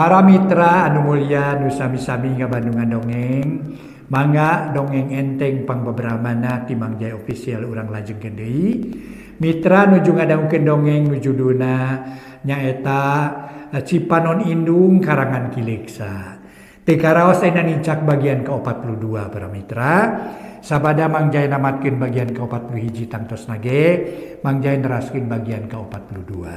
Para mitra anu mulya nu sami-sami ngabandungan dongeng, mangga dongeng enteng pangbabramana ti Mang Jaya official urang lajengkeun deui. Mitra nuju ngadangkeun dongeng nu judulna nyaeta Cipanon Indung karangan Ki Leksa. Teu karaos ayeuna nincak bagian ke-42 para mitra. Sabada Mang Jaya namatkeun bagian ke-41 tangtosna ge, Mang Jaya neraskeun bagian ke-42.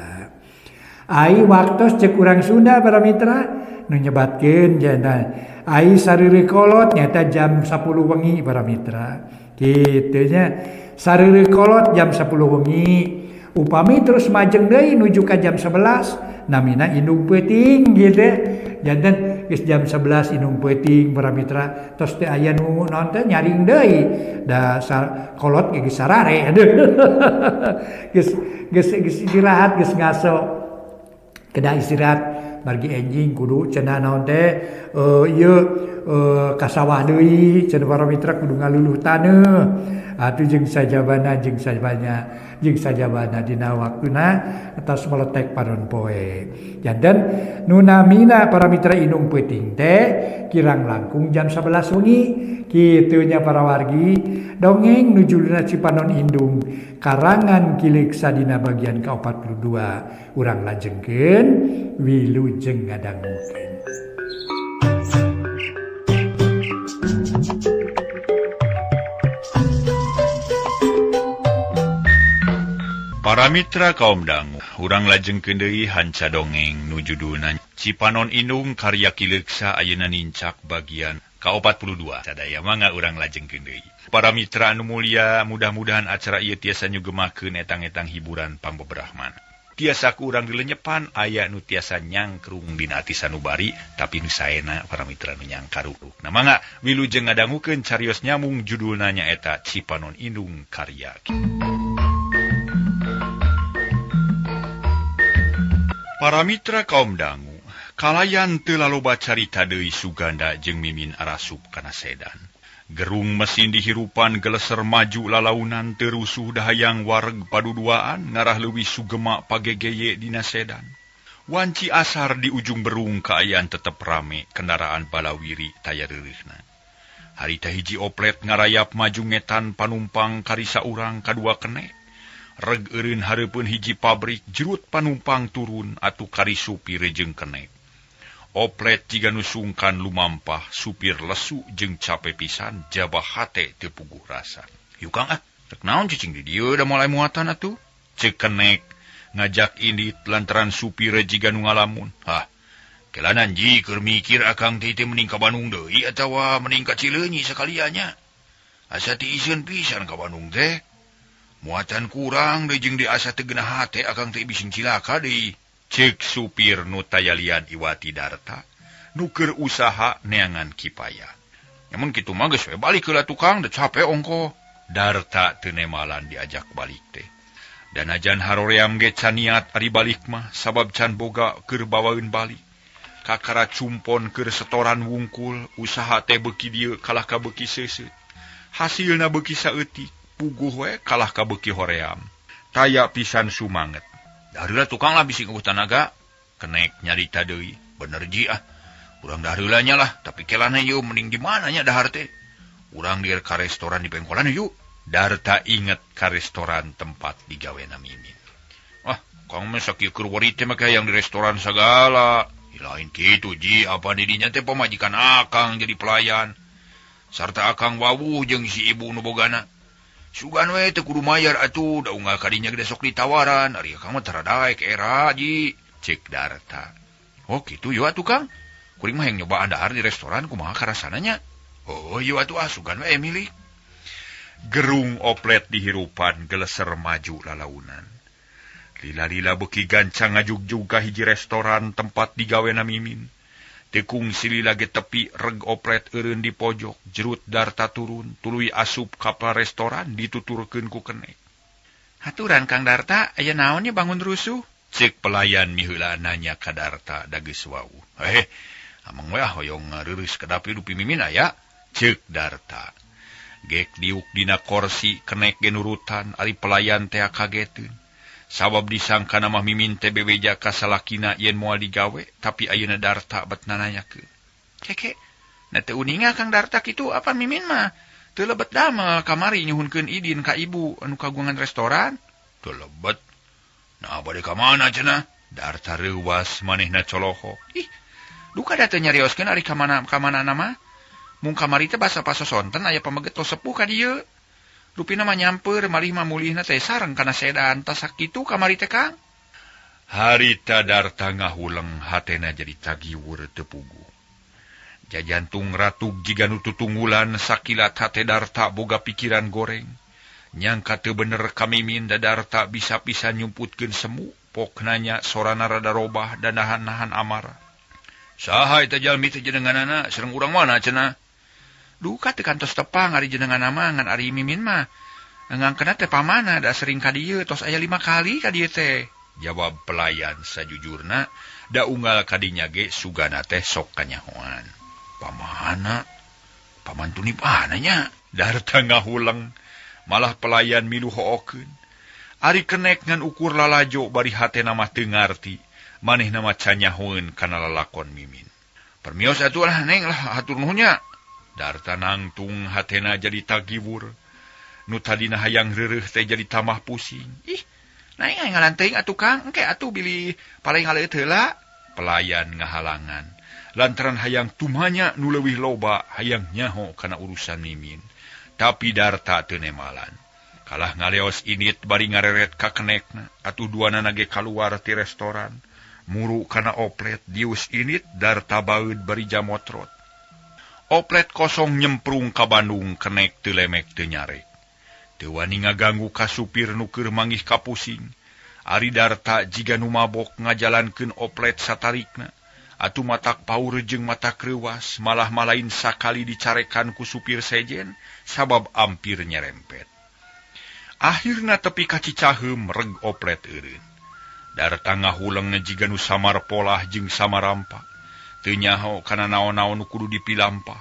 Ai waktos cek urang Sunda para mitra nu nyebatkeun jana ai sareureuk kolot nyata jam 10 wengi para mitra. Kitu nya. Sareureuk kolot jam 10 wengi. Upami terus majeng deui nuju ka jam 11 namina indung peuting gitu. Janten geus jam 11 indung peuting para mitra tos teu aya nu naon teh nyaring deui. Da kolot geus sarare aduh. geus istirahat geus ngaso. Kedah istirahat margi enjing kudu cenah naon teh ieu ka sawah deui cenah para mitra kudu ngaluluh taneuh. Atuh jeung sajabana dina waktuna atas meletek panon poe. Janten nu namina para mitra indung peuting teh kirang langkung jam 11 wengi. Kitu nya para wargi dongeng nu judulna Cipanon Indung karangan Ki Leksa dina bagian ke-42 urang lajengkeun wilujeng ngadangukeun. Para mitra kaum dangu, urang lajengkeun deui hanca dongeng nu judulna Cipanon Indung karya Ki Leksa ayeuna nincak bagian ka-42. Sadaya mangga urang lajengkeun deui. Para mitra anu mulya, mudah-mudahan acara ieu tiasa nyugemakeun etang-etang hiburan pangbebrahman. Tiasa ku urang dilenyepan aya nu tiasa nyangkrung dina ati sanubari, tapi nu saena para mitra nu nyangkaruk. Nah mangga wilujeng ngadangukeun carios nyamung judulna nyaeta Cipanon Indung karya Para mitra kaum dangu, kalayan teu laloba carita deui Suganda jeung Mimin arasup kana sedan. Gerung mesin dihirupan geleser maju lalaunan teu rusuh dahayang wareg paduduaan ngarah leuwih sugema pagegeye dina sedan. Wanci asar di ujung berung kaayaan tetep rame kendaraan balawiri taya reureuhna. Harita hiji oplet ngarayap maju ngetan panumpang karisa urang kadua kene. Reg eureun hareupeun hiji pabrik jerut panumpang turun atuh kari supir jeung kenek. Oplet jiga nu sungkan lumampah supir lesu jeung cape pisan jabah hate teu puguh rasa. "Yuk Kang rek naon cicing di dieu da mulai muatan atuh?" Ceuk kenek ngajak indit lantaran supir jiga nu ngalamun. "Hah, kelanan ji keur mikir akang teh mending ka Bandung deui atawa mending ka Cileunyi sakalianya. Asa ti isieun pisan ka Bandung teh. Muatan kurang deui jeung di asa teu geunah hate akang teh bising cilaka deui." Ceuk supir nu tayalian Iwati Darta nu keur usaha neangan kipaya. "Nyamun kitu mah geus we balik heula tukang, da capek ongko." Darta teu nemalan diajak balik teh. Dan ajan haroream ge can niat ari balik mah sabab can boga keur bawaeun balik. Kakara cumpon keur setoran wungkul, usaha teh beuki dieu kalah ka beuki seuseut. Hasilna beuki saeutik, puguh we kalah ka beuki hoream. Taya pisan sumanget. "Dahareula tukang lah bising eueuh tanaga." Kenek nyarita deui. "Bener ji urang dahareula nya lah, tapi kelana yeuh mending di mana nya dahar teh? Urang dier ka restoran di pengkolan yeuh." Darta inget ka restoran tempat digawena Mimin. "Wah, kang mah sakieu keur wari teh make hayang di restoran sagala." "Lain kitu ji, apa di dinya teh pamajikan akang jadi pelayan. Sarta akang wawuh jeung si ibu nu bogana. Sugan we teu kudu mayar atuh, da unggal ka dinya ge sok ditawaran. Ari akang mah taradaek era ji." Cek Darta. "Oh kitu yeuh atuh Kang. Kuring mah hayang nyobaan dahar di restoran kumaha karasana nya?" "Oh yeuh atuh sugan we milik." Gerung oplet dihirupan geleser maju lalaunan. Lila-lila beuki gancang ngajugjug ka hiji restoran tempat digawena Mimin. Tekung silila ge tepi reg oplet eureun di pojok, jerut Darta turun, tuluy asup ka restoran dituturkeun ku kenek. "Haturan Kang Darta, aya naon nya bangun rusuh?" Ceuk pelayan miheula nanya ka Darta da geus wau. Amang we hoyong ngeureus ka dapi dupi Mimin aya." Ceuk Darta. Gek diuk dina korsi kenek ge nurutan ari pelayan teh kageteun. Sabab disangka nama Mimin teh bebeja ka salakina yen moal digawe, tapi ayeuna Darta bet nananyakeun. Keke, na teu uninga Kang Darta kitu apa Mimin mah? Teu lebet damel kamari nyuhunkeun idin ka ibu anu kagungan restoran. Teu lebet. Nah bade ka mana cenah? Darta reuwas manehna coloho. Ih, duka da teu nyarioskeun ari ka mana nama? Mung kamari teh basa pasosonten aya pameget tos sepuh ka dieu. Rupina mah nyamper malih mah mulihna teh sareng kana sedan tas sakitu kamari teh Kang. Harita Darta ngahuleng hatena jadi tagiwur teu pugu. Jajantung ratug jiga nu tutunggulan sakilat hate Darta boga pikiran goreng. Nyangka teu bener ka Mimin da Darta bisa-bisa nyumputkeun semu, pok nanya sorana rada robah dan nahan-nahan amarah. Saha eta jalmi teh jenenganana sareng urang mana cenah? Duka teu kantos tepang ari jenengan nama ngan ari Mimin mah. Ngangkeuna teh pamana da sering ka dieu tos aya 5 kali ka dieu teh. Jawab pelayan sajujurna da unggal ka dinya ge sugana teh sok kanyahoan. Pamana? Pamantuni mana nya? Darta ngahuleng malah pelayan milu hookeun. Ari kenek ngan ukur lalajo bari hatena mah teu ngarti. Manehna mah canyahoeun kana lalakon Mimin. Permios atuh lah Neng lah hatur nuhun nya. Darta nangtung hatena jadi tagiwur. Nu tadina hayang reureuh teh jadi tamah pusing. Ih, naing ngalanteuing atuh Kang, engke atuh bilih paling haleuit heula. Pelayan ngahalangan. Lantaran hayang tumanya nu leuwih loba hayang nyaho kana urusan Mimin. Tapi Darta teu nemalan. Kalah ngaleos init bari ngareret ka kenekna, atuh duanana ge kaluar ti restoran. Muru kana oplet dius init Darta baeud bari jamotrot. Oplet kosong nyemprung ka Bandung kenek teu lemek teu nyarek. Teu wani ngaganggu ka supir nu keur manggih kapusing. Ari Darta jiga nu mabok ngajalankeun oplet satarikna. Atuh matak paur jeung matak reuwas malah malain sakali dicarekan ku supir sejen sabab ampir nyerempet. Akhirna tepi ka Cicaheum reg oplet eureun. Darta ngahuleng jiga nu samar polah jeung samarampa. Teu nyaho kana naon-naon nu kudu dipilampah.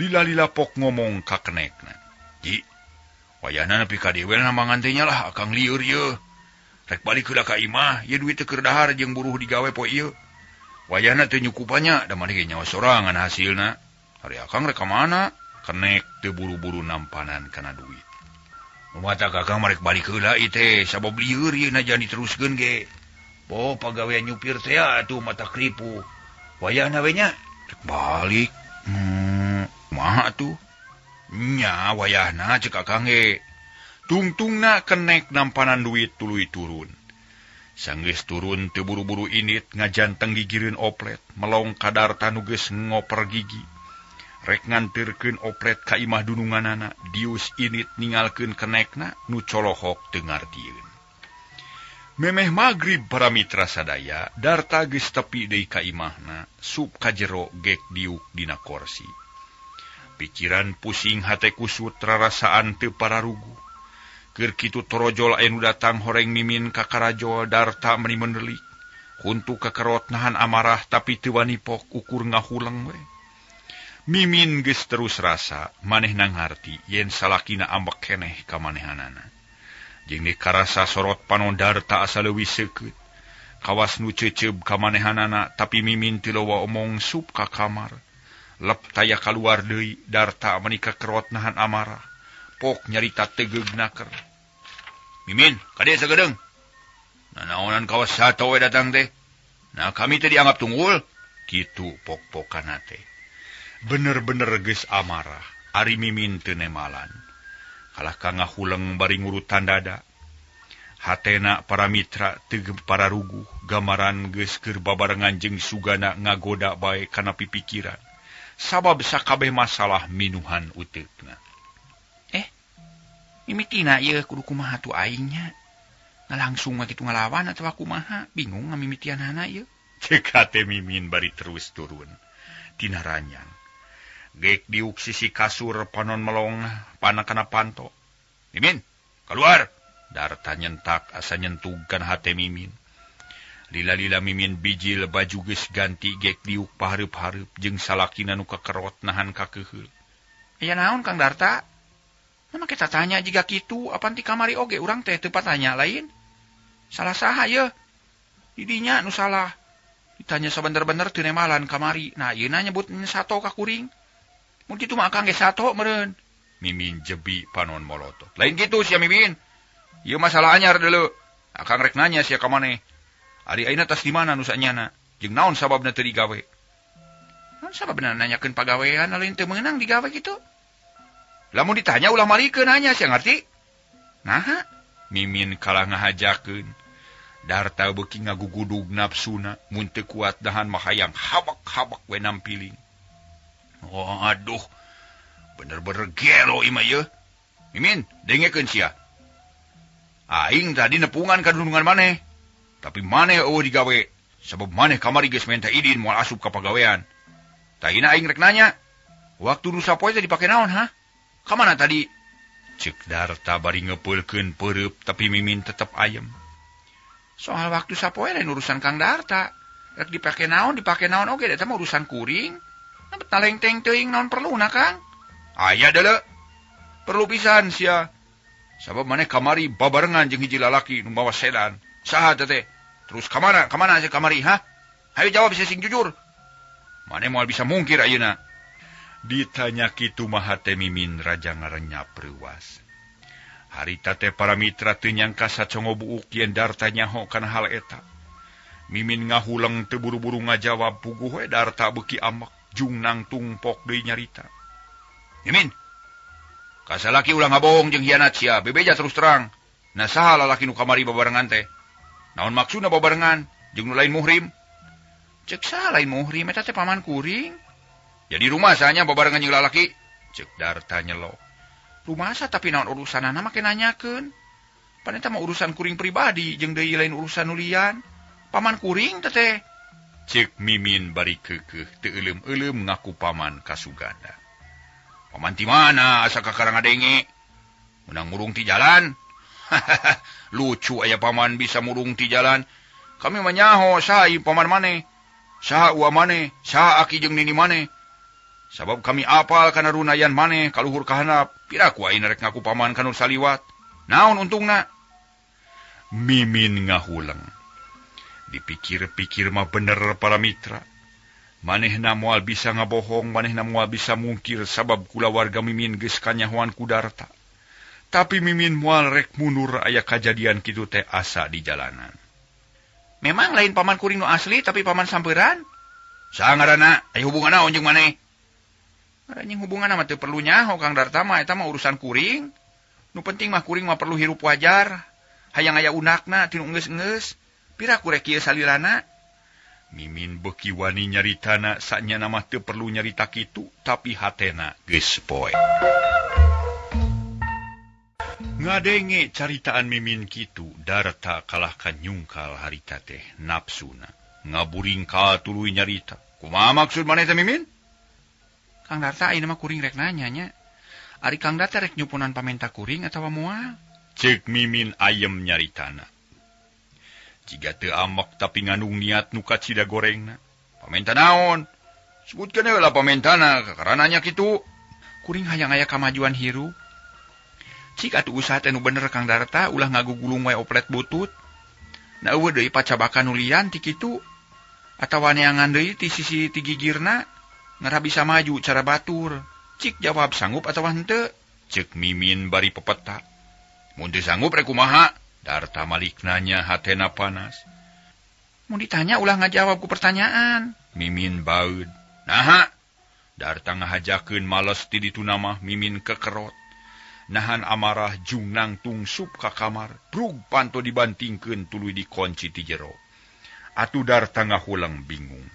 Lila-lila pok ngomong ka kenekna. Ji, wayahna nepi ka dieu namangan teh nya lah akang lieur ieu. Rek balik heula ka imah, ieu duit teu keur dahar jeung buruh digawe poe ieu. Wayahna teu nyukupanya, da maneh ge nyawa sorangan hasilna. Ari akang rek ka mana? Kenek teu buru-buru nampanan kana duit. Mata kakang marek balik heula ieu teh, sabab lieur ieu na jangan diteruskeun ge. Po pagawean nyupir teh atuh mata kripu. Wayahna we nya rek balik. Kumaha atuh? Nya wayahna ceuk akang ge. Tungtungna kenek nampanan duit tuluy turun. Sanggeus turun teu buru-buru init ngajanteng gigireun oplet, melong ka Darta nu geus ngoper gigi. Rek nganterkeun oplet ka imah dununganana, dius init ningalkeun kenekna nu colohok teu ngartieun. Memeh magrib para mitra sadaya, Darta geus tepi deui ka imahna, sup ka jero gek diuk dina kursi. Pikiran pusing hate kusut rarasaan teu pararugu. Keur kitu torojol aya nu datang horeng Mimin ka karajol Darta meuni mendelik. Huntu kakerot nahan amarah tapi teu wani pok ukur ngahuleng we. Mimin geus terus rasa manehna ngarti yen salakina ambek keneh ka manehanana. Jeung dikarasa sorot panon Darta asa leuwih seukeut. Kawas nu ceuceub ka manehanana tapi Mimin teu loba omong sup ka kamar. Lep taya kaluar deui Darta meuni kakerot nahan amarah. Pok nyarita tegeugnaker. Mimin, kade sagedeung. Nanaonan kawas sato we datang teh. Nah kami teh dianggap tunggul. Kitu pok-pokana teh. Bener-bener geus amarah. Ari Mimin teu nemalan. Kalah ka ngahuleng bari ngurutan dada. Hatena para mitra teu pararuguh. Gambaran geus keur babarengan jeung sugana ngagoda bae kana pipikiran. Sabab sakabeh masalah minuhan uteukna. Mimitina ieu kudu kumaha tu aingnya. Ngalangsung mah kitu ngalawan atawa kumaha, bingung ngamimitianana ieu. Ceuk hate Mimin bari terus turun. Tina ranjang. Gek diuk sisi kasur panon melong panakana panto. Mimin, keluar. Darta nyentak asa nyentugkan hate Mimin. Lila-lila Mimin bijil baju geus ganti gek diuk pahareup-hareup jeung salakina nu kakerot nahan kakeuheul. Aya naon Kang Darta? Nama kita tanya jika kitu apan ti kamari oge urang teh teu patanya lain. Salah saha ye? Didinya nu salah. Ditanya sebener-bener teu nemalan kamari. Nah, ieu na nyebut sato ka kuring. Mun kitu mah akang ge sato meureun. Mimin jebi panon molotot. Lain kitu sia Mimin. Ieu masalah anyar deuleu. Akang rek nanya sia ka maneh. Ari ayeuna tas di mana nu sanyana? Jeung naon sababna teu digawe? Naon sababna nanyakeun pagawean lain teu meunang digawe kitu? Lamun ditanya ulah marikeun nanya sia ngarti? Naha? Mimin kalah ngahajakeun. Darta beuki ngagugudug nafsuna, mun teu kuat dahan mah hayang habak-habak we nampiling. Oh, aduh. Bener-bener gelo ieu mah ye. Mimin, dengekeun sia. Aing tadi nepungan ka dudungan maneh. Tapi maneh eueuh digawe. Sabab maneh kamari geus minta idin moal asup ka pagawean. Tahina aing rek nanya. Waktu nu sapoe teh dipake naon, ha? Ka mana tadi? Cek Darta bari ngepeulkeun peureup tapi Mimin tetep ayem. Soal waktu sapoe lain urusan Kang Darta. Rek dipake naon oge eta mah urusan kuring. Nah taleng-teng teuing naon perluna Kang? Aya deuleu. Perlu pisan sia. Sabab maneh kamari babarengan jeung hiji lalaki nu mawa sedan. Saha teh? Terus ka mana sia kamari, ha? Hayu jawab sia sing jujur. Maneh moal bisa mungkir ayeuna. Ditanya kitu mah hate Mimin raja ngarenyap reuwas. Harita teh para mitra teu nyangka sacongo buuk yen Darta nyaho kana hal eta. Mimin ngahuleng teu buru-buru ngajawab puguh we Darta beuki amek jung nangtung pok deui nyarita. Mimin, ka salaki ulah ngabohong jeung hianat sia, bebeja terus terang. Nah saha lalaki nu kamari babarengan teh? Naon maksudna babarengan jeung nu lain muhrim? Cek saha lain muhrim eta teh paman kuring. Jadi rumah sahanya babarengan jeung lalaki? Cek Darta nyelo. Rumasa tapi naon urusanana make nanyakeun. Pan eta mah urusan kuring pribadi jeung deui lain urusan nulian. Paman kuring teh. Cek Mimin bari keukeuh teu euleum-euleum ngaku paman ka Suganda. Paman ti mana asa ka Karangadenge? Menang murung ti jalan? Lucu aya paman bisa murung ti jalan. Kami mah nyaho saha paman maneh. Saha ua maneh, saha aki jeung nini maneh. Sabab kami apal kana runayan maneh kaluhur ka handap. Piraku ayeuna rek ngaku paman ka nu saliwat. Naon untungna? Mimin ngahuleng. Dipikir-pikir mah bener para mitra. Manehna moal bisa ngabohong, manehna moal bisa mungkir sabab kulawarga Mimin geus kanyahoan ku Darta. Tapi Mimin moal rek mundur aya kajadian kitu teh asa di jalanan. Memang lain paman kuring nu asli tapi paman sampeuran? Saha ngaranna? Aya hubungan naon jeung maneh? Anjing hubungan mah teu perlu nyaho Kang Darta mah eta mah urusan kuring. Nu penting mah kuring mah perlu hirup wajar. Hayang aya unakna tinu geus-geus. Piraku rek kieu salirana? Mimin beuki wani nyaritana sanyana mah teu perlu nyarita kitu tapi hatena geus poe. Ngadenge caritaan Mimin kitu Darta kalah kanyungkal harita teh nafsuna. Ngaburing ka tuluy nyarita. Kumaha maksud maneh teh Mimin? Kang Darta ayeuna mah kuring rek nanya nya. Ari Kang Darta rek nyupunan pamenta kuring atawa moal? Cek Mimin ayem nyaritana. Jiga teu amek tapi ngandung niat nu kacida gorengna. Pamenta naon? Sebutkeun heula pamentana karana nya kitu. Kuring hayang aya kamajuan hirup. Cik atuh usaha teh nu bener Kang Darta ulah ngagugulung wae oplet butut. Na eueuh deui pacabakan nulian ti kitu. Atawa neangan deui ti sisi ti gigirna. Ngara bisa maju cara batur. Cik jawab sanggup atawa henteu? Cek Mimin bari pepeta. Mun teu sanggup rek kumaha? Darta malik nanya hatena panas. Mun ditanya ulah ngajawab ku pertanyaan. Mimin baeud. Naha? Darta ngahajakeun males ti dituna mah Mimin kekerot. Nahan amarah jung nangtung sup ka kamar. Brug panto dibantingkeun tuluy dikunci ti jero. Atuh Darta ngahuleng bingung.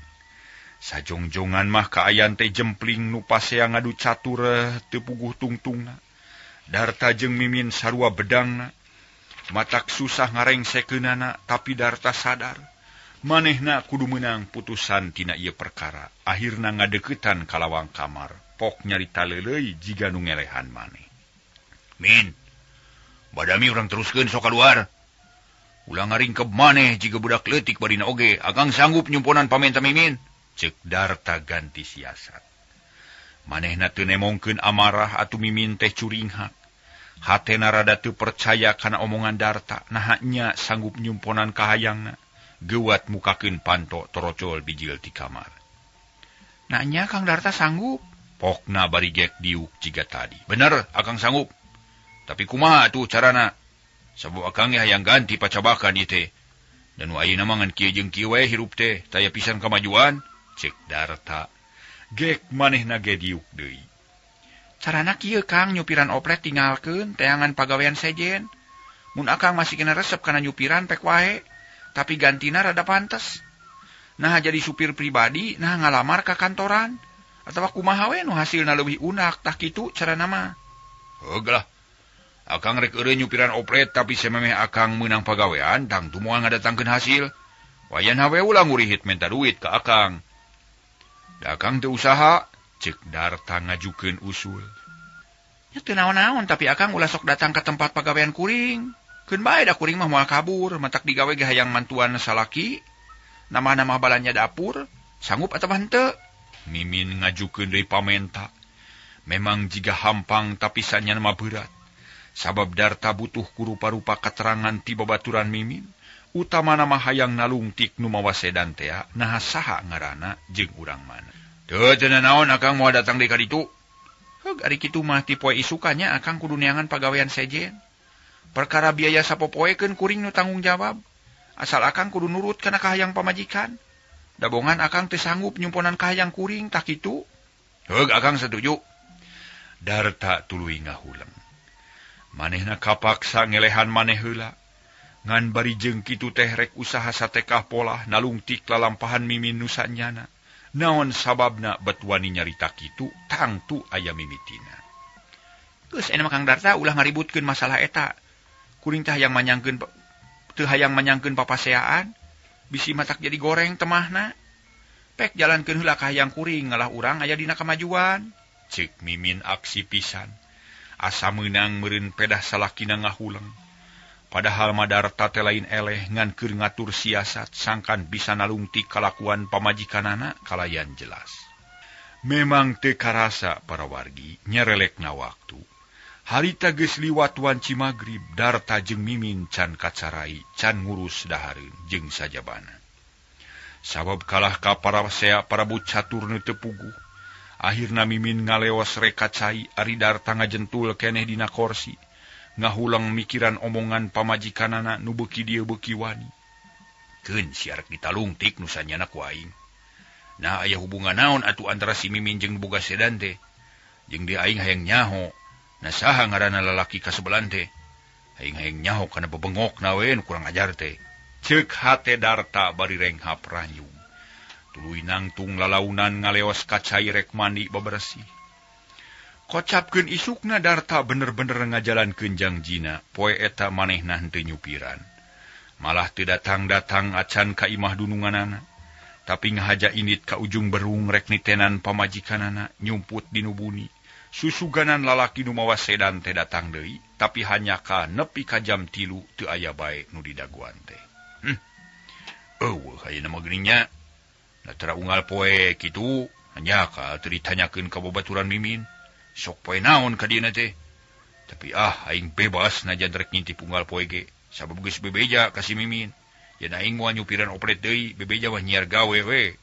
Sajongjongan mah kaayan teh jempling nu pasea ngadu catur teu puguh tungtungna. Darta jeung Mimin sarua bedangna. Matak susah ngarengsekeunana tapi Darta sadar. Manehna kudu meunang putusan tina ieu perkara. Ahirna ngadeuketan ka lawang kamar. Pok nyarita leuleuy jiga nu ngelehan maneh. Min, badami urang teruskeun sok kaluar. Ulah ngaringkeb maneh jiga budak leutik badina oge. Agang sanggup nyumponan pamenta Mimin. Cek Darta ganti siasat. Manehna teu nemongkeun amarah atuh Mimin teh curinghak. Hatena rada teu percaya kana omongan Darta, nahanya sanggup nyumponan kahayangna. Gewat mukakeun panto torocol bijil ti kamar. Nanya Kang Darta sanggup. Pokna bari gek diuk jiga tadi. Bener, akang sanggup. Tapi kumaha tuh carana? Sabab akang hayang ganti pacabakan ieu teh. Dan ayeuna mangan kieu jeung kieu we hirup teh, taya pisan kamajuan, cek Darta. Gek manehna ge diuk deui. Carana kieu Kang nyupiran oplet tinggalkeun teangan pagawean sejen. Mun akang masih kena resep kana nyupiran pek wae, tapi gantina rada pantes. Nah jadi supir pribadi, nah ngalamar ka kantoran. Atawa kumaha we nu hasilna leuwih unak tah kitu carana mah. Heuglah. Akang rek eureun nyupiran oplet tapi sememeh akang meunang pagawean tang teu moal ngadatangkeun hasil. Wayana we ulah ngurihit minta duit ka akang. Da akang teu usaha, cek Darta ngajukeun usul. Ya teu naon-naon tapi akang ulah sok datang ke tempat pagawean kuring. Keun bae da kuring mah moal kabur, matak digawe ge hayang mantuan salaki. Nama-nama balanya dapur, sanggup atawa henteu? Mimin ngajukeun deui pamenta. Memang jiga hampang tapi sanyana mah berat. Sabab Darta butuh kurupa-rupa keterangan ti babaturan Mimin. Utamana mah hayang nalungtik nu mawa sedan teh, nah saha ngaranna jeung urang mana. Teu naon akang moal datang deui ka ditu. Heug ari kitu mah ti poe isukanya akang kudu neangan pagawean sejen. Perkara biaya sapopoekeun kuring nu tanggung jawab. Asal akang kudu nurut kana kahayang pamajikan. Dabongan akang teu sanggup nyumponan kahayang kuring tak kitu. Heug akang setuju. Darta tuluy ngahuleng. Manehna kapaksa ngelehan maneh heula. Ngan bari jeung kitu teh rek usaha satekah pola nalungtik lalampahan Mimin nu sanyana. Naon sababna bet wani nyarita kitu tangtu aya mimitina. Geus ena Kang Darta ulah ngaributkeun masalah eta. Kuring teh hayang manyangkeun papaseaan, bisi matak jadi goreng temahna. Pek jalankeun heula kahayang kuring ngalah urang aya dina kamajuan. Cek Mimin aksi pisan. Asa meunang meureun pedah salakina ngahuleng. Padahal Darta teh lain eleh ngan keur ngatur siasat sangkan bisa nalungtik kalakuan pamajikanana kalayan jelas. Memang teu karasa para wargi nyerelekna waktu. Harita geus liwat wanci magrib, Darta jeung Mimin can kacarai, can ngurus dahareun jeung sajabana. Sabab kalah ka para buc catur nu teu puguh. Akhirna Mimin ngaleos rek kacai ari Darta ngajentul keneh dina kursi. Ngahulang mikiran omongan pamajikanana nu beuki dieu beuki wani. Keun si arek ditalungtik nu sanyana ku aing. Nah aya hubungan naon atuh antara si Mimin jeung boga sedan teh? Jeung di aing hayang nyaho. Nah saha ngaranna lalaki ka sebelan teh? Aing hayang nyaho kana bebengokna we nu kurang ajar teh. Ceuk hate Darta bari renghap ranyung. Tuluy nangtung lalaunan ngaleos kacai rek mandi babersih. Kocapkeun isukna Darta bener-bener ngajalankeun jangjina, poe eta manehna henteu nyupiran. Malah teu datang-datang acan ka imah dununganana, tapi ngahaja init ka ujung berung rek nitenan pamajikanana nyumput dinu buni. Susuganan lalaki nu mawa sedan teh datang deui, tapi hanya ka nepi ka jam 3 teu aya bae nu didaguan teh. Eueuh ayeuna mah geuning nya. Da tara unggal poe kitu, hanya ka teu ditanyakeun ka babaturan Mimin. Sok poe naon ka dieu teh. Tapi aing bebas najan rek ngintip unggal poe ge, sabab geus bebeja ka si Mimin. Yen aing moal nyupiran oplet deui, bebeja mah nyiar gawe we.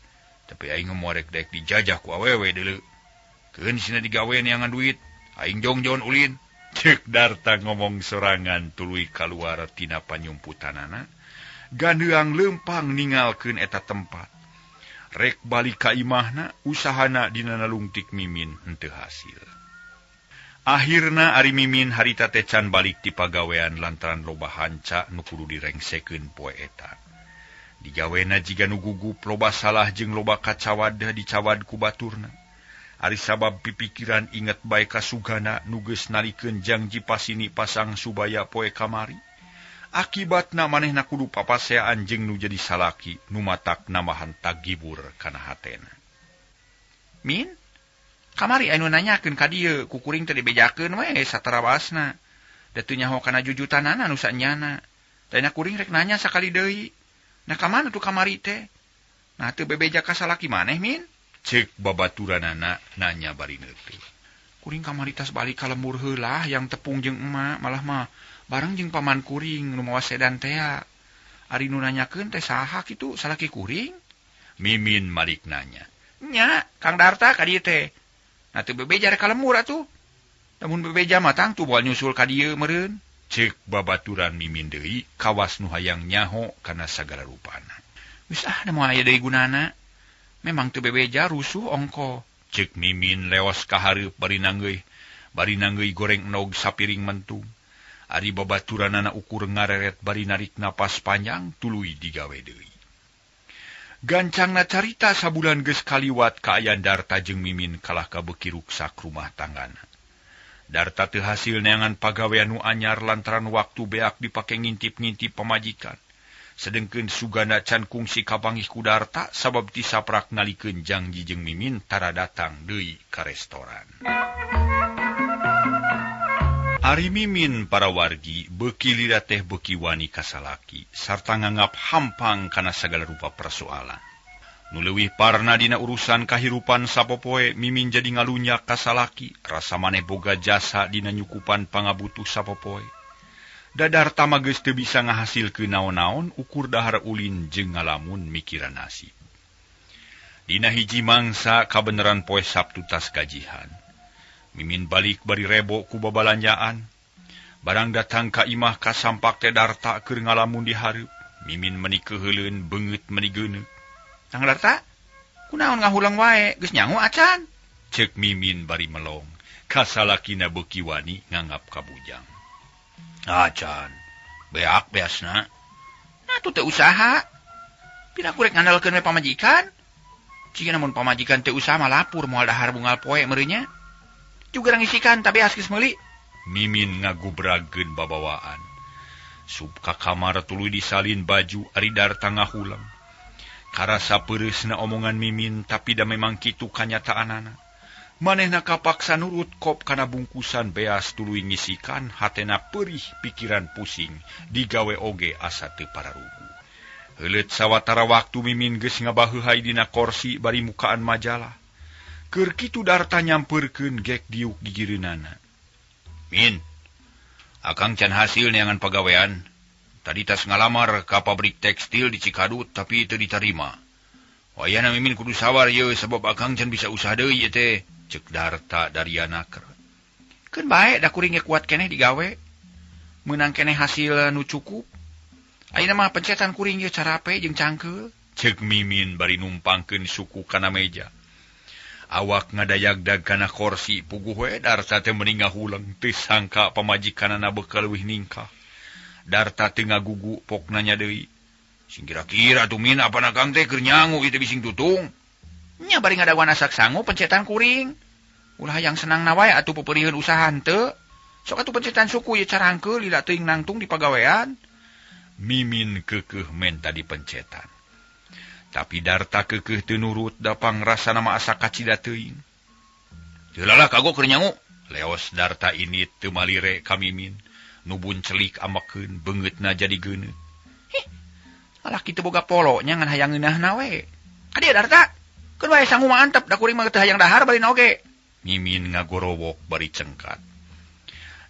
Tapi aing moal rek daek dijajah ku awewe deuleu. Keun sina digawe neangan duit, aing jongjon ulin. Cek Darta ngomong sorangan tuluy kaluar tina panyumputanana. Gandeang leumpang ningalkeun eta tempat. Rek balik ka imahna, usahana dina nalungtik Mimin henteu hasil. Akhirna ari Mimin harita teh can balik ti pagawean lantaran loba hanca nu kudu direngsekeun poe eta. Digawena jiga nu gugup loba salah jeung loba kacawad dicawad ku baturna. Ari sabab pipikiran inget bae ka sugana nu geus nalikeun janji pasini pasang subaya poe kamari. Akibatna manehna kudu papaseaan jeung nu jadi salaki nu matak namahan tagibur kana hatena. Min, kamari anu nanyakeun ka dieu ku kuring teh dibejakeun we satara basna. Da teu nyaho kana jujutanana nu sanyana. Dana kuring rek nanya sakali deui. Nah ka mana tuh kamari teh? Nah teu bebeja ka salaki maneh, Min? Cek babaturanana nanya bari neuteu. Kuring kamaritas balik ka lembur heula yang tepung jeung emak malah mah bareng jeung paman kuring nu mawa sedan teh. Ari nu nanyakeun teh saha kitu salaki kuring? Mimin malik nanya. Nya, Kang Darta ka dieu teh. Na teu bebeja rek ka lembur atuh. Lamun bebeja mah tang tu moal nyusul ka dieu meureun. Cek babaturan Mimin deui kawas nu hayang nyaho kana sagala rupana. Wis da moal aya deui gunana. Memang teu bebeja rusuh ongko. Cek Mimin leos ka hareup bari nanggeuy goreng enog sapiring mentung. Ari babaturanana ukur ngareret bari narik napas panjang tuluy digawe deui. Gancangna carita sabulan geus kaliwat ka aya Darta jeung Mimin kalah kabeuki ruksak rumah tanggana. Darta teu hasil neangan pagawean nu anyar lantaran waktu beak dipake ngintip-ngintip pamajikan. Sedengkeun Suganda can kungsi kabangih ku Darta sabab tisaprak nalikeun Jangji jeung Mimin tara datang deui ka restoran. Ari Mimin para wargi beuki lila teh beuki wani kasalaki sarta nganggap hampang kana sagala rupa persoalan. Nu leuwih parna dina urusan kahirupan sapopoe Mimin jadi ngalunyak kasalaki rasa maneh boga jasa dina nyukupan pangabutuh sapopoe. Da Darta mah geus teu bisa ngahasilkeun naon-naon ukur dahar ulin jeung ngalamun mikiran nasib. Dina hiji mangsa kabeneran poe Sabtu tas gajihan. Mimin balik bari rebo ku babalanjaan. Barang datang ka imah kasampak teh Darta keur ngalamun di hareup. Mimin menikeuh heuleun beungeut meni geuneuh. Kang Darta, kunaon ngahulang wae geus nyangu acan? Cek Mimin bari melong. Kasalakina beuki wani nganggap kabujang. Acan, beak beasna. Nah tu teh usaha. Pina kurek ngandalkeun we pamajikan. Jika namun pamajikan teh usaha mah lapur moal dahar bungal poe meureunnya. Juga ngisikan tapi askis meuli. Mimin ngagubrageun babawaan. Sub ka kamar tuluy disalin baju ari Darta ngahulang. Karasa peureusna omongan Mimin tapi da memang kitu kanyataanana. Manehna kapaksa nurut kop kana bungkusan beas tuluy ngisikan hatena perih pikiran pusing digawe oge asa teu pararugu. Heuleut sawatara waktu Mimin geus ngabaheulai dina korsi bari mukaan majalah. Keur kitu Darta nyampeurkeun gek diuk gigireunana. Min, akang can hasil neangan pagawean. Tadi tas ngalamar ka pabrik tekstil di Cikadut tapi teu ditarima. Wayahna Mimin kudu sabar ye sabab akang can bisa usaha deui ye teh. Cek Darta dari anaker. Keun bae da kuring ge kuat keneh digawe. Meunang keneh hasil nu cukup. Ayeuna mah pencetan kuring ge carape jeung cangkeul. Cek Mimin bari numpangkeun suku kana meja. Awak ngadayagdag kana korsi puguh we Darta teh meni ngahulang teu sangka pamajikanana beukal leuwih ningkah. Darta teu ngagugu pok nanya deui. Sing kira-kira tuh Min apa nakang teh keur nyangu ieu teh bising tutung. Nya bari ngadaguan asak sangu pencetan kuring. Ulah hayang senang na wae atuh peupeurieun usaha henteu. Sok atuh pencetan suku ye carangkeul lila teuing nangtung di pagawean. Mimin keukeuh menta dipencetan. Tapi Darta keukeuh teu nurut da pangrasana mah asa kacida teuing. Teu lalah kago keur nyangu. Leos Darta init teu malire ka Mimin. Nubun celik ambekeun beungeutna jadi geuneuh. Alah kitu boga polonya ngan hayang ngeunahna we. Ka dieu Darta. Keun wae sangu mah antep da kuring mah teu hayang dahar bari oge. Mimin ngagorowok bari cengkat.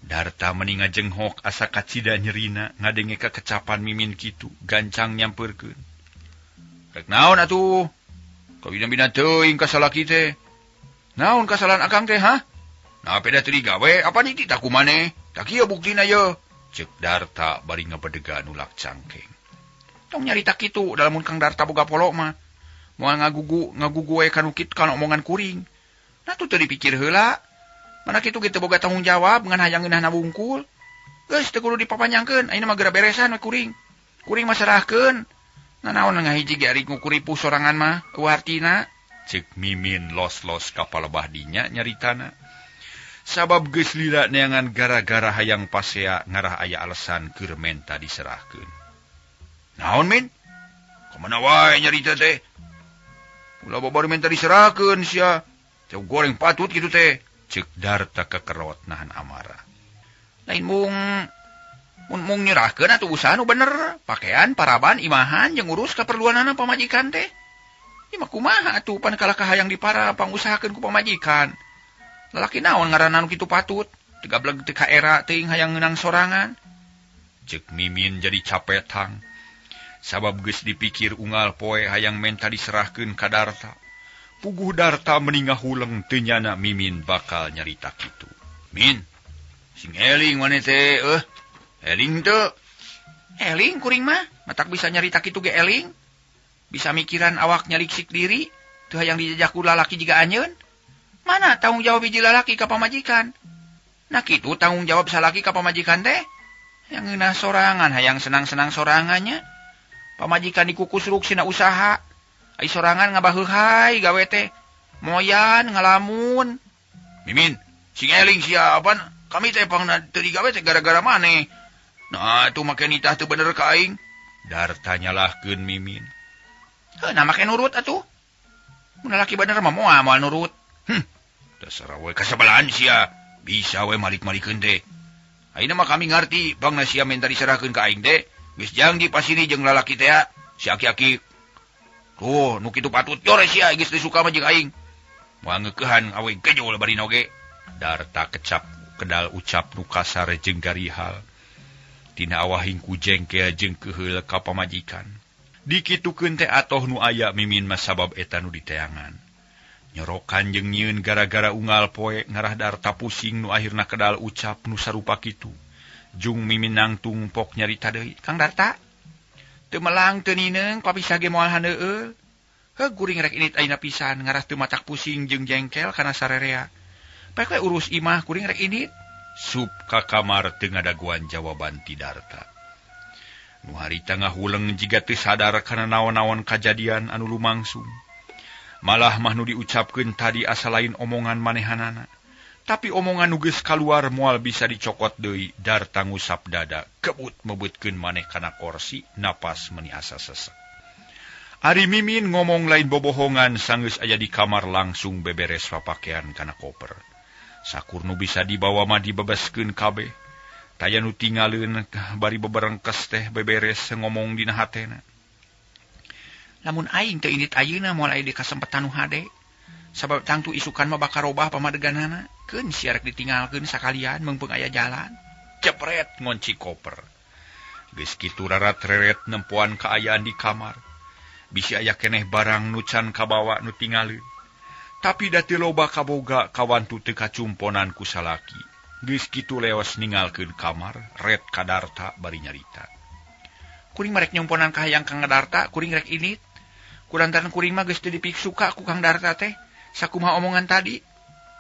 Darta meni ngajenghok asa kacida nyerina ngadenge kakecapan Mimin kitu gancang nyampeurkeun. Rek naon atuh? Kawina-bina teuing ka salaki teh. Naon kasalahan akang teh ha? Nape da teu digawe apa niti tak kumaneh? Tak kieu buktina ye. Cek Darta bari ngabedegan ulak cangkeng. Tong nyarita kitu dalamun Kang Darta boga polo mah. Moal ngagugu we kanu kitu kana omongan kuring. Nah tu teu dipikir heula. Mana kitu ge teu boga tanggung jawab ngan hayang ngeunahna wungkul. Geus teu kudu dipapanjangkeun, ayeuna mah geura beresan we kuring. Kuring mah serahkeun. Nanaon ngahiji ge ari ngukuripu sorangan mah eueuh artina. Cek Mimin los-los ka palebah dinya nyaritana. Sabab geus lila neangan gara-gara hayang pasea ngarah aya alasan keur menta diserahkeun. Naon Min? Kamana wae nyarita teh? Ulah babar menta diserahkeun sia. Teu goreng patut kitu teh. Cek Darta kekerot nahan amarah. Lain mung nyerahkeun atuh usaha nu bener, pakaian, paraban, imahan jeung urus kaperluanana pamajikan teh. Ieu mah kumaha atuh pan kalah kahayang dipara pangusahakeun ku pamajikan. Lalaki naon ngaranna nu kitu patut? Tegableg teu ka era teuing hayang ngeunang sorangan. Cek Mimin jadi capetang. Sabab geus dipikir unggal poe hayang menta diserahkeun ka Darta. Puguh Darta meningah huleng teu nyana Mimin bakal nyarita kitu. Min, sing eling maneh teh, eling teu. Eling kuring mah, matak bisa nyarita kitu ge eling. Bisa mikiran awak nyaliksik diri, teu hayang dijajak ku lalaki jiga anjeun. Mana tanggung jawab hiji lalaki ka pamajikan? Nah kitu tanggung jawab salaki ka pamajikan teh. Yang ngeunah sorangan hayang senang-senang sorangannya. Pamajikan dikukus ruksina usaha. Ai sorangan ngabaheuhai gawe teh. Moyan ngalamun. Mimin, sing eling siapan? Kami teh pangna teu digawe teh gara-gara maneh. Nah, itu make nitah teu bener ka aing. Darta nyalahkeun Mimin. Nah make nurut atuh. Mun lalaki bener mah moal nurut. Dasar we kasabalahan sia. Bisa we malik-malikeun teh. Ayeuna mah kami ngarti bangna sia minta diserahkeun ka aing teh. Geus jang di pasini jeung lalaki teh si aki-aki. Tuh, nu kitu patut jore sia geus disuka mah jeung aing. Moal ngeukehan awe gejol bari noge. Darta kecap kedal ucap nu kasar jeung garihal. Tina awahing ku jengkel jeung keheul ka pamajikan. Dikitukeun teh atoh nu aya Mimin mah sabab eta nu diteangan. Nyorokan jeung nyieun gara-gara unggal poe ngarah Darta pusing nu akhirna kedal ucap nu sarupa kitu. Jung Mimin nangtung pok nyarita deui. Kang Darta, teu melang teu nineung papisah ge moal handeueul. Guring rek init ayeuna pisan ngarah teu matak pusing jeung jengkel kana sarerea. Bae we urus imah kuring rek init. Sup ka kamar teu ngadaguan jawaban ti Darta. Nu harita ngahuleng jiga teu sadar kana naon-naon kajadian anu lumangsung. Malah mah nu diucapkeun tadi asa lain omongan manehanana. Tapi omongan nu geus kaluar moal bisa dicokot deui. Darta ngusap dada, kebut mebeutkeun maneh kana kursi, napas meuni asa sesek. Ari Mimin ngomong lain bobohongan sanggeus aya di kamar langsung beberes papakean kana koper. Sakur nu bisa dibawa mah dibebaskeun kabeh. Taya nu tinggalin bari beberengkes teh beberes ngomong dina hatena. Lamun aing teu init ayeuna moal aya di kasempetan nu hade. Sabab tangtu isukan mah bakal robah pamadeganana. Keun sia rek ditinggalkeun sakalian meungpeung aya jalan. Cepret ngunci koper. Geus kitu rarat-reret nempuan kaayaan di kamar. Bisi aya keneh barang nu can kabawa nu tingalin. Tapi da teu loba kaboga kawantu teu kacumponan ku salaki. Geus kitu leos ninggalkeun kamar, ret ka Darta bari nyarita. Kuring mah rek nyumponan ka hayang Kang Darta, kuring rek init. Kurantaran kuring mah geus teu dipiksuka ku Kang Darta teh. Sakumaha omongan tadi?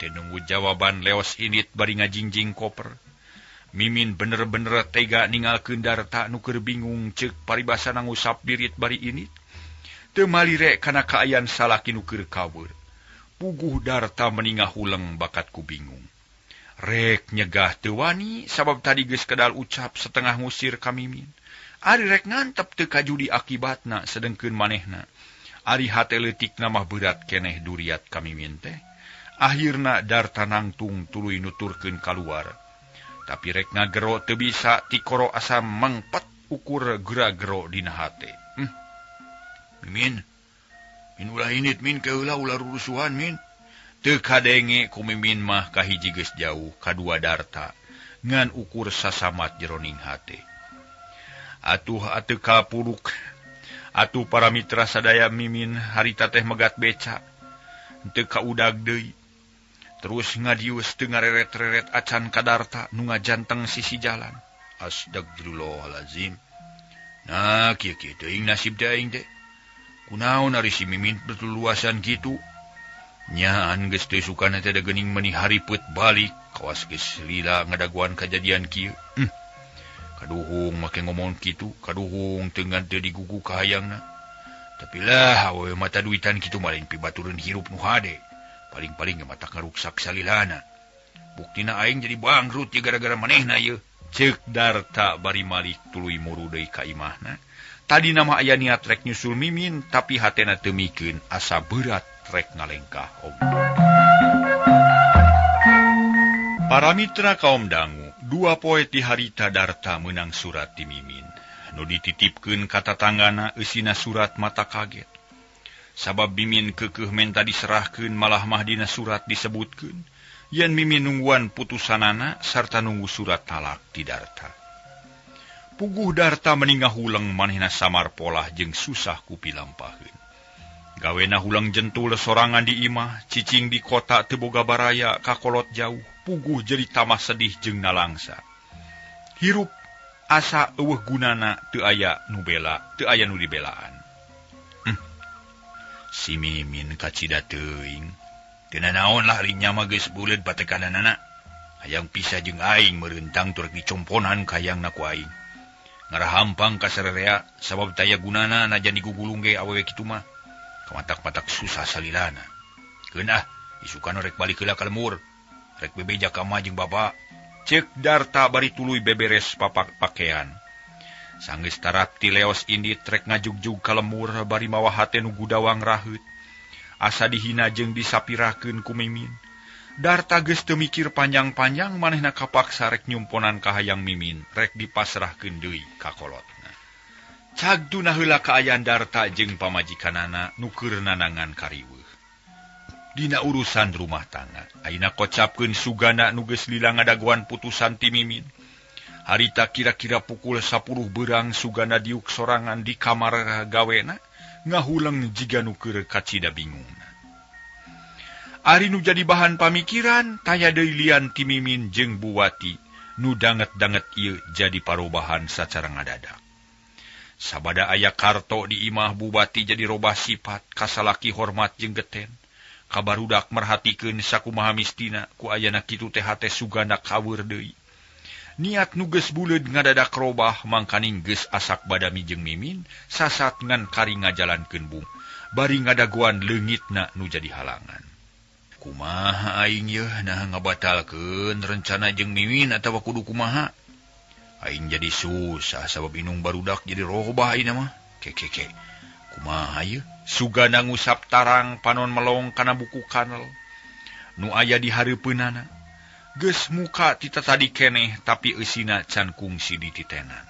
Teu nunggu jawaban leos init bari ngajingjing koper. Mimin bener-bener tega ninggalkeun Darta nu keur bingung ceuk paribasana ngusap dirit bari init. Teu malire kana kaayaan salaki nu keur kaweur. Puguh Darta meningah huleng bakat ku bingung. Rek nyegah teu wani sabab tadi geus kedal ucap setengah ngusir ka Mimin. Ari rek ngantep teu kajudi akibatna sedengkeun manehna. Ari hate leutikna mah berat keneh duriat ka Mimin teh. Akhirna Darta nangtung tuluy nuturkeun kaluar. Tapi rek ngagero teu bisa tikoro asa mengpet ukur gera-gero dina hate. Mimin, min ulah init min keula ulah rurusuhan min. Teu kadenge ku Mimin mah kahiji geus jauh, kadua Darta ngan ukur sasamat jeroning hate. Atuh ateu kapuruk. Atuh para mitra sadaya Mimin harita teh megat beca. Teu kaudag deui. Terus ngadius teu ngareret-reret acan ka Darta nu ngajanteng sisi jalan. Astagfirullahalazim. Nah, kieu-kieu teuing nasib teh aing teh. Kunaon ari si Mimin bertuluasan kitu? Nyaan geus teu sukana teh da geuning meuni haripeut balik, kawas geus lila ngadaguan kajadian kieu. Kaduhung make ngomong kitu, kaduhung teu ngan teu digugu ka hayangna. Tapi lah awewe mata duitan kitu maling pibatureun hirup nu hade. Paling-paling mata ngaruksak salilana. Buktina aing jadi bangkrut ya gara-gara manehna ieu. Ceuk Darta bari malik tuluy muru deui ka imahna. Tadi nama aya niat rek nyusul Mimin, tapi hatena teu mikeun asa berat rek ngalengkah om. Para mitra kaum dangu, dua poe ti harita Darta meunang surat ti Mimin. Nu dititipkeun ka tatanggana eusina surat mata kaget. Sabab Mimin keukeuh menta diserahkeun malah mah dina surat disebutkeun yen Mimin nungguan putusanana sarta nunggu surat talak ti Darta. Puguh Darta meningah hulang manehna samar polah jeung susah kupilampaheun. Gawena hulang jentul sorangan di imah, cicing di kota teu boga baraya kakolot jauh, puguh jadi tamah sedih jeung nalangsa. Hirup asa eueuh gunana teu aya nu bela, teu aya nu dibelaan. Si Mimin kacida teuing. Teu naon lah rinya mah geus buleud patekanana. Hayang pisah jeung aing meurentang tur dicomponan ka hayangna ku aing. Ngarahampang ka sarerea sabab taya gunana najan digugulung ge awewe kitu mah. Kamatak-matak susah salilana. Keunah, isukan rek balik heula ka lemur. Rek bebeja ka mah jeung bapa. Ceuk Darta bari tuluy beberes papak pakaian. Sanggeus tarap ti leos indit rek ngajugjug ka lemur bari mawa hate nu gudawang raheut. Asa dihina jeung disapirakeun ku Mimin. Darta geus teu mikir panjang-panjang manehna kapaksa rek nyumponan ka hayang Mimin rek dipasrahkeun deui ka kolotna. Cagduna heula kaayaan Darta jeung pamajikanana nu keur nanangan kariweuh. Dina urusan rumah tangga, ayeuna kocapkeun sugana nu geus lila ngadaguan putusan ti Mimin. Harita kira-kira pukul 10 beurang sugana diuk sorangan di kamar gawena, ngahuleng jiga nu keur kacida bingungna. Ari nu jadi bahan pamikiran, taya deui lian ti Mimin jeung Buwati, nu danget-danget ieu jadi parobahan sacara ngadadak. Sabada aya karto di imah Buwati jadi robah sifat, kasalaki hormat jeung geten. Kabarudak merhatikeun sakumaha mistina ku ayana kitu teh hate sugana kaweur deui. Niat nu geus buleud ngadadak robah mangkaning geus asak badami jeung Mimin sasat ngan kari ngajalankeun bung. Bari ngadaguan leungitna nu jadi halangan. Kumaha aing yeuh nah ngabatalkeun rencana jeung Mimin atawa kudu kumaha? Aing jadi susah sabab inung barudak jadi robah ayeuna mah. Keke. Kumaha yeuh? Sugana ngusap tarang panon melong kana buku kanel. Nu aya di hareupeunana. Geus muka tita tadi keneh tapi eusina can kungsi di titenan.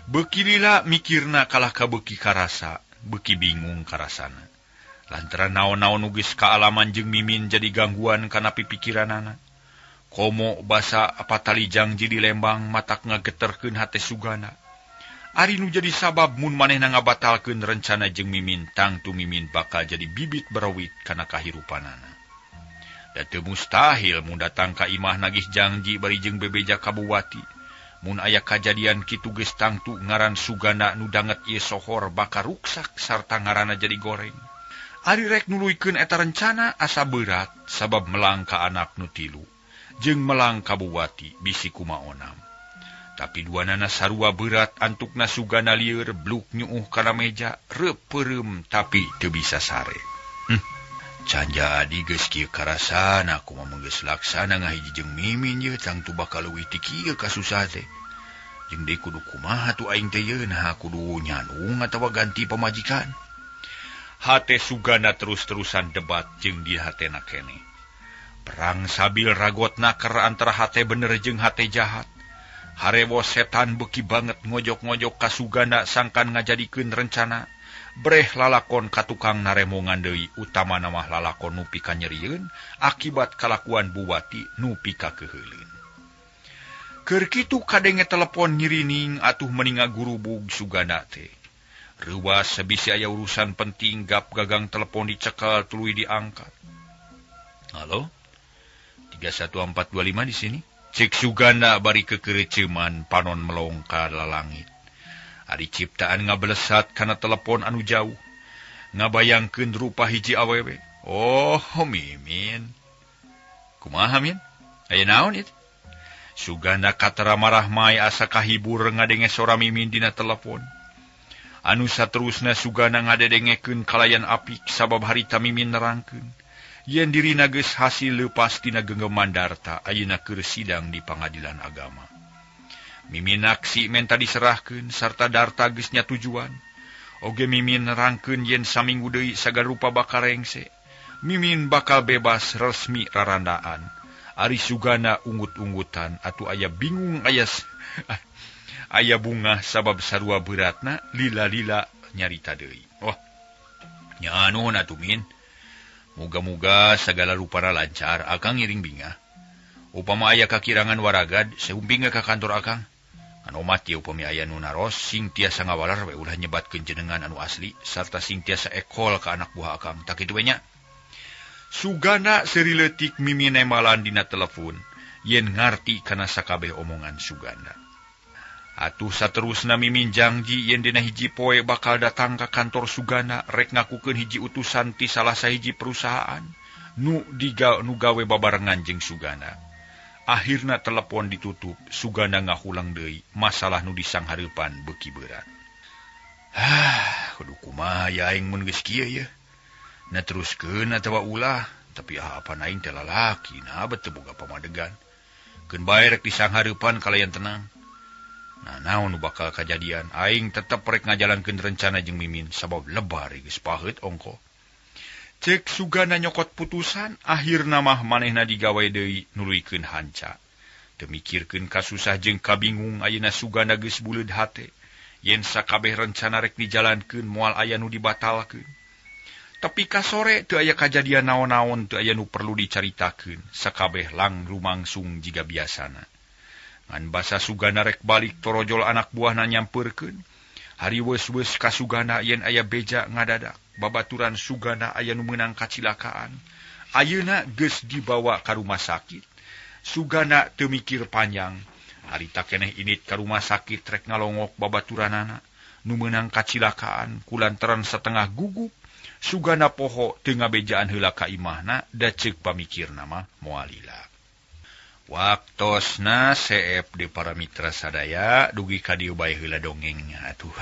Beuki lila mikirna kalah ka beuki karasa, beuki bingung karasana. Lantaran naon-naon nu geus kaalaman jeung Mimin jadi gangguan kana pipikiranana. Komo basa patalijang jadi lembang matak ngageterkeun hate sugana. Ari nu jadi sabab mun manehna ngabatalkeun rencana jeung Mimin tangtu Mimin bakal jadi bibit berawit kana kahirupanana. Da teu mustahil mun datang ka imah nagih janji bari jeung bebeja ka Buwati. Mun aya kajadian kitu geus tangtu ngaran sugana nu danget ieu sohor bakal ruksak sarta ngaranna jadi goreng. Ari rek nuluykeun eta rencana asa berat sabab melang ka anak nu tilu. Jeung melang ka Buwati bisi kumaonam. Tapi duanana sarua berat antukna sugana lieur bluk nyuuh kana meja reupeurem tapi teu bisa sare. Can jadi geus kieu karasana kumaha geus laksana ngahiji jeung Mimin ye tangtu bakal leuwih ti kieu kasusah teh. Jeung deui kudu kumaha tu aing teh ye nah kudu nyanung atawa ganti pamajikan. Hate sugana terus-terusan debat jeung di hatena keneh. Perang sabil ragotna keur antara hate bener jeung hate jahat. Harewo setan beuki banget ngojok-ngojok ka sugana sangkan ngajadikeun rencana. Breh lalakon ka tukang naremongan deui utamana mah lalakon nu pika nyerieun akibat kalakuan Buwati nu pika keuheulin. Keur kitu kadenge telepon ngirining atuh meninga gurubug sugana teh. Reuwas sabisi aya urusan penting gap gagang telepon dicekel tuluy diangkat. Halo? 31425 di sini. Cek sugana bari kekereceman panon melong ka lalangit. Ari ciptaan ngablesat kana telepon anu jauh. Ngabayangkeun rupa hiji awewe. Oh, Mimin. Kumaha, Min? Aya naon it? Sugana katara marah mai asa kahibur ngadenge sora Mimin dina telepon. Anu saterusna sugana ngadedengekeun kalayan apik sabab harita Mimin nerangkeun. Yen dirina geus hasil leupas tina genggeman Darta ayeuna keur sidang di pangadilan agama. Mimin aksi menta diserahkeun sarta Darta geus nyatujuan. Oge Mimin nerangkeun yen saminggu deui sagarupa bakal rengse. Mimin bakal bebas resmi rarandaan. Ari sugana unggut-unggutan atuh aya bingung aya bunga sabab sarua beratna lila-lila nyarita deui. Oh, nyanuhun atuh Min. Muga-muga segala rupana lancar, akang ngiring bingah. Upama aya kakirangan waragad, seumping ka kantor akang. Anu mati upami aya nu naros, sing tiasa ngawalar we ulah nyebatkeun jenengan anu asli, sarta sing tiasa ekol ka anak buah akang. Tak kitu we nya. Sugana serileutik Mimin nemalan dina telepon, yen ngarti kana sakabeh omongan Suganda. Atuh saterusna Mimin janji yen dina hiji poe bakal datang ka kantor Sugana rek ngakukeun hiji utusan ti salah sahiji perusahaan nu gawe babarengan jeung Sugana. Akhirna telepon ditutup, Sugana ngahulang deui masalah nu disanghareupan beuki berat. Kudu kumaha ya aing mun geus kieu ye. Na teruskeun atawa ulah, tapi apa aing teh lalaki, na beuteung boga pamadegan. Keun bae rek disanghareupan kalayan tenang. Nah, naon nu bakal kajadian, aing tetep rek ngajalankeun rencana jeung Mimin sabab lebar geus paheut ongko. Cek Sugana nyokot putusan, akhirna mah manehna digawe deui nuluykeun hanca. Teu mikirkeun kasusah jeung kabingung ayeuna Sugana geus buleud hate, yen sakabeh rencana rek dijalankeun moal aya nu dibatalkeun. Tapi ka sore teu aya kajadian naon-naon, teu aya nu perlu dicaritakeun, sakabeh lang rumangsung jiga biasana. Ngan basa Sugana rek balik torojol anak buahna nyampeurkeun. Hari weus-weus ka Sugana yen aya beja ngadadak. Babaturan Sugana aya nu meunang kacilakaan. Ayeuna geus dibawa ka rumah sakit. Sugana teu mikir panjang. Harita keneh init ka rumah sakit rek ngalongok babaturanana. Nu meunang kacilakaan kulantaran satengah gugup. Sugana poho teu ngabejaan heula ka imahna da ceuk pamikirna mah moal lila. Waktosna seep di para mitra sadaya dugi ka dieu bae heula dongengnya atuh.